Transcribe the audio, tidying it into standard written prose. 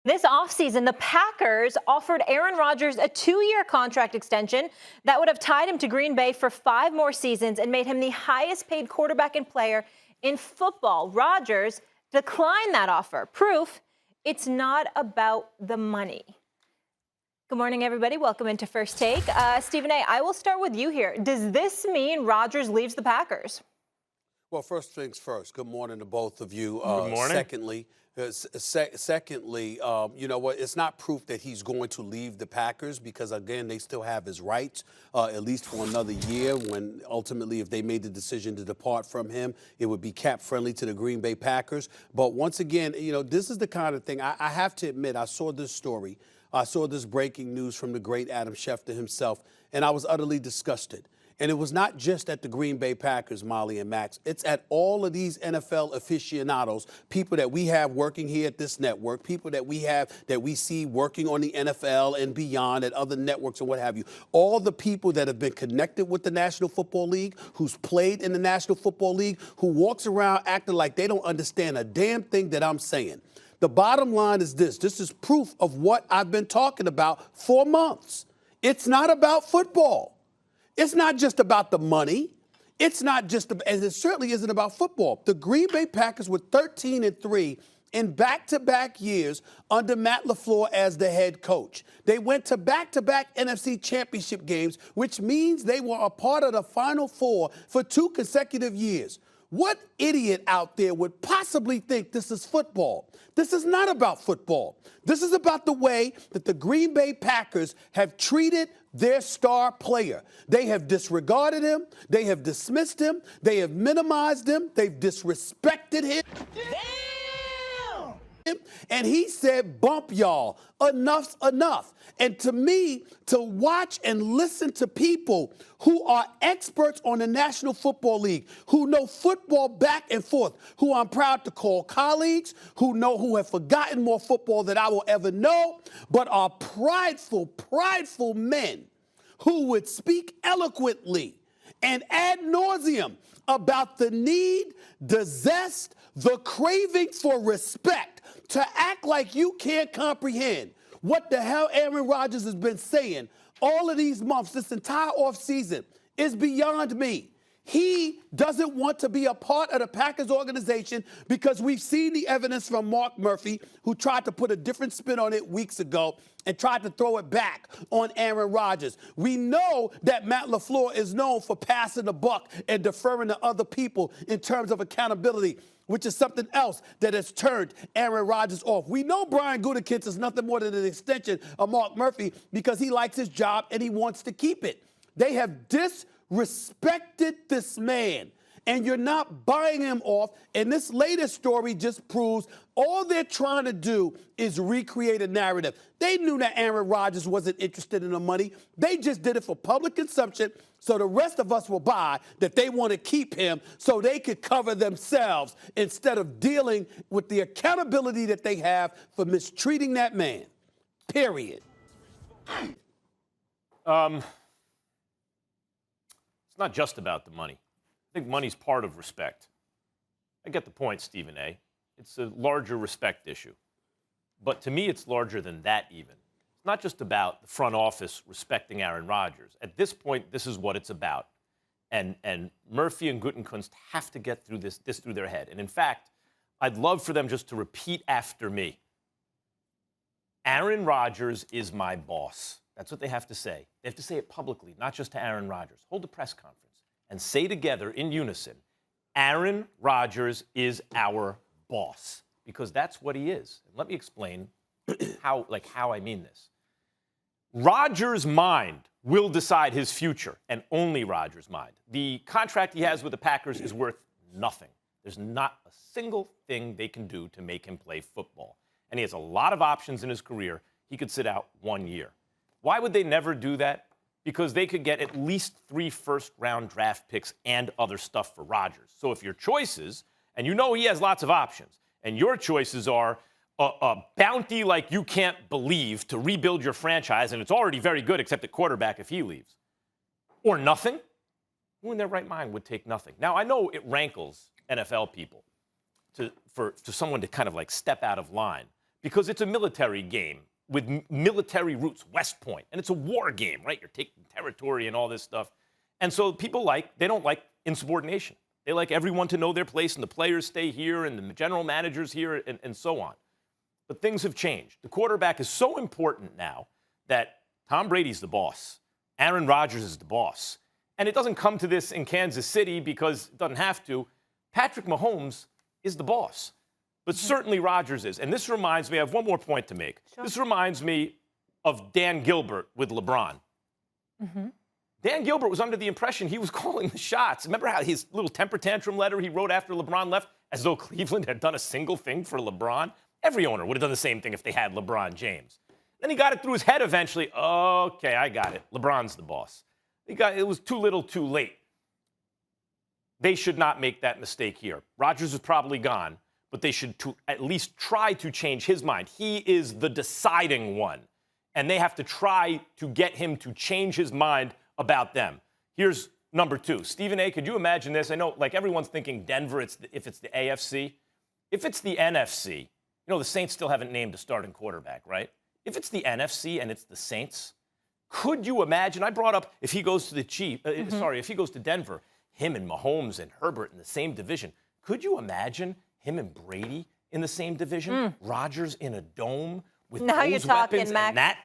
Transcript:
This offseason, the Packers offered Aaron Rodgers a 2-year contract extension that would have tied him to Green Bay for 5 more seasons and made him the highest paid quarterback and player in football. Rodgers declined that offer. Proof it's not about the money. Good morning, everybody. Welcome into First Take. Stephen A., I will start with you here. Does this mean Rodgers leaves the Packers? Well, first things first. Good morning to both of you. Good morning. Secondly, you know what? It's not proof that he's going to leave the Packers because, again, they still have his rights, at least for another year, when ultimately, if they made the decision to depart from him, it would be cap friendly to the Green Bay Packers. But once again, you know, this is the kind of thing I have to admit. I saw this story. I saw this breaking news from the great Adam Schefter himself, and I was utterly disgusted. And it was not just at the Green Bay Packers, Molly and Max. It's at all of these NFL aficionados, people that we have working here at this network, people that we have that we see working on the NFL and beyond at other networks and what have you. All the people that have been connected with the National Football League, who's played in the National Football League, who walks around acting like they don't understand a damn thing that I'm saying. The bottom line is this. This is proof of what I've been talking about for months. It's not about football. It's not just about the money. It's not just, and it certainly isn't about football. The Green Bay Packers were 13-3 in back-to-back years under Matt LaFleur as the head coach. They went to back-to-back NFC championship games, which means they were a part of the Final Four for 2 consecutive years. What idiot out there would possibly think this is football? This is not about football. This is about the way that the Green Bay Packers have treated their star player. They have disregarded him. They have dismissed him. They have minimized him. They've disrespected him. Damn! And he said, bump y'all. Enough's enough. And to me, to watch and listen to people who are experts on the National Football League, who know football back and forth, who I'm proud to call colleagues, who have forgotten more football than I will ever know, but are prideful men who would speak eloquently and ad nauseum about the need, the zest, the craving for respect, to act like you can't comprehend what the hell Aaron Rodgers has been saying all of these months, this entire offseason, is beyond me. He doesn't want to be a part of the Packers organization because we've seen the evidence from Mark Murphy, who tried to put a different spin on it weeks ago and tried to throw it back on Aaron Rodgers. We know that Matt LaFleur is known for passing the buck and deferring to other people in terms of accountability, which is something else that has turned Aaron Rodgers off. We know Brian Gutekunst is nothing more than an extension of Mark Murphy because he likes his job and he wants to keep it. They have disrespected this man, and you're not buying him off. And this latest story just proves all they're trying to do is recreate a narrative. They knew that Aaron Rodgers wasn't interested in the money. They just did it for public consumption so the rest of us will buy that they want to keep him so they could cover themselves instead of dealing with the accountability that they have for mistreating that man. Period. It's not just about the money. I think money's part of respect. I get the point, Stephen A. It's a larger respect issue. But to me, it's larger than that even. It's not just about the front office respecting Aaron Rodgers. At this point, this is what it's about. And Murphy and Gutekunst have to get through this through their head. And in fact, I'd love for them just to repeat after me. Aaron Rodgers is my boss. That's what they have to say. They have to say it publicly, not just to Aaron Rodgers. Hold a press conference and say together in unison, Aaron Rodgers is our boss, because that's what he is. And let me explain how I mean this. Rodgers' mind will decide his future, and only Rodgers' mind. The contract he has with the Packers is worth nothing. There's not a single thing they can do to make him play football. And he has a lot of options in his career. He could sit out 1 year. Why would they never do that? Because they could get at least 3 first-round draft picks and other stuff for Rodgers. So if your choices, and you know he has lots of options, and your choices are a bounty like you can't believe to rebuild your franchise, and it's already very good except at quarterback if he leaves, or nothing, who in their right mind would take nothing? Now, I know it rankles NFL people for someone to kind of like step out of line. because it's a military game with military roots, West Point, and it's a war game, right? You're taking territory and all this stuff. And so they don't like insubordination. They like everyone to know their place, and the players stay here, and the general managers here, and so on. But things have changed. The quarterback is so important now that Tom Brady's the boss. Aaron Rodgers is the boss. And it doesn't come to this in Kansas City because it doesn't have to. Patrick Mahomes is the boss. But certainly Rodgers is. And this reminds me, I have one more point to make. Sure. This reminds me of Dan Gilbert with LeBron. Dan Gilbert was under the impression he was calling the shots. Remember how his little temper tantrum letter he wrote after LeBron left, as though Cleveland had done a single thing for LeBron? Every owner would have done the same thing if they had LeBron James. Then he got it through his head eventually. Okay, I got it. LeBron's the boss. It was too little, too late. They should not make that mistake here. Rodgers is probably gone, but they should at least try to change his mind. He is the deciding one, and they have to try to get him to change his mind about them. Here's number 2. Stephen A., could you imagine this? I know, like, everyone's thinking Denver if it's the AFC. If it's the NFC, you know, the Saints still haven't named a starting quarterback, right? If it's the NFC and it's the Saints, could you imagine? I brought up if he goes to if he goes to Denver, him and Mahomes and Herbert in the same division. Could you imagine him and Brady in the same division? Rodgers in a dome with now those you're talking, weapons Mac. and that